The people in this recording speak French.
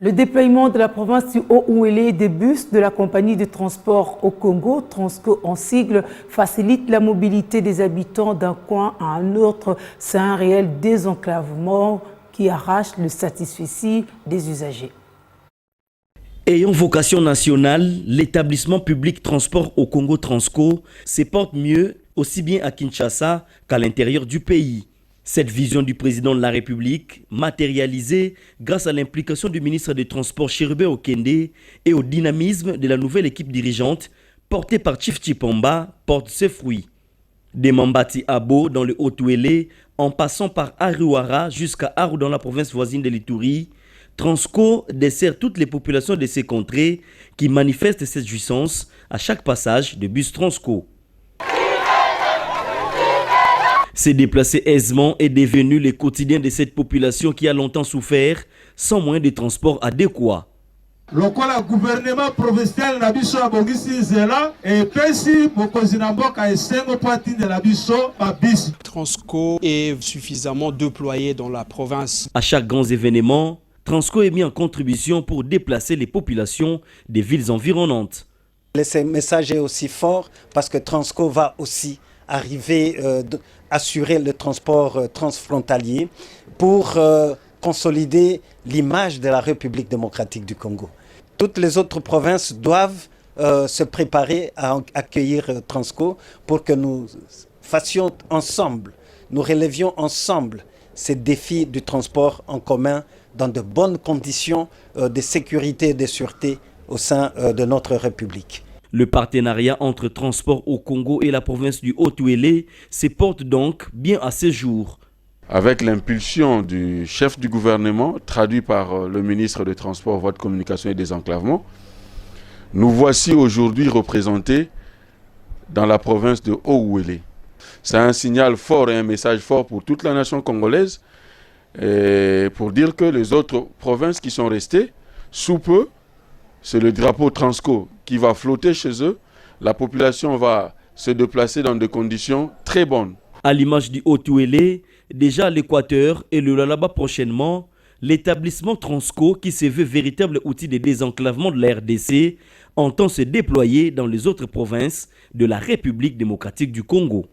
Le déploiement de la province du Haut-Ouélé des bus de la compagnie de transport au Congo, Transco en sigle, facilite la mobilité des habitants d'un coin à un autre. C'est un réel désenclavement qui arrache le satisfecit des usagers. Ayant vocation nationale, l'établissement public transport au Congo Transco se porte mieux aussi bien à Kinshasa qu'à l'intérieur du pays. Cette vision du président de la République, matérialisée grâce à l'implication du ministre des Transports Chérubin Okende et au dynamisme de la nouvelle équipe dirigeante portée par Chief Chipomba, porte ses fruits. Des Mambati Abo dans le Haut-Ouélé, en passant par Aruara jusqu'à Aru dans la province voisine de l'Ituri, Transco dessert toutes les populations de ces contrées qui manifestent cette jouissance à chaque passage de bus Transco. Se déplacer aisément est devenu le quotidien de cette population qui a longtemps souffert sans moyen de transport adéquat. Le gouvernement provincial na biso abongisi zela et pesi bokonzi na mboka esengo pati de la biso ba bis. Transco est suffisamment déployé dans la province. À chaque grand événement, Transco est mis en contribution pour déplacer les populations des villes environnantes. Ce message est aussi fort parce que Transco va aussi arriver assurer le transport transfrontalier pour consolider l'image de la République démocratique du Congo. Toutes les autres provinces doivent se préparer à accueillir Transco pour que nous fassions ensemble, nous relevions ensemble ces défis du transport en commun dans de bonnes conditions de sécurité et de sûreté au sein de notre République. Le partenariat entre Transport au Congo et la province du Haut-Ouélé se porte donc bien à ce jour. Avec l'impulsion du chef du gouvernement, traduit par le ministre des Transports, Voies de Communication et Désenclavement, nous voici aujourd'hui représentés dans la province de Haut-Ouélé. C'est un signal fort et un message fort pour toute la nation congolaise et pour dire que les autres provinces qui sont restées, sous peu, c'est le drapeau Transco qui va flotter chez eux. La population va se déplacer dans des conditions très bonnes. À l'image du Haut-Ouélé, déjà à l'Équateur et le Lualaba prochainement, l'établissement Transco, qui se veut véritable outil de désenclavement de la RDC, entend se déployer dans les autres provinces de la République démocratique du Congo.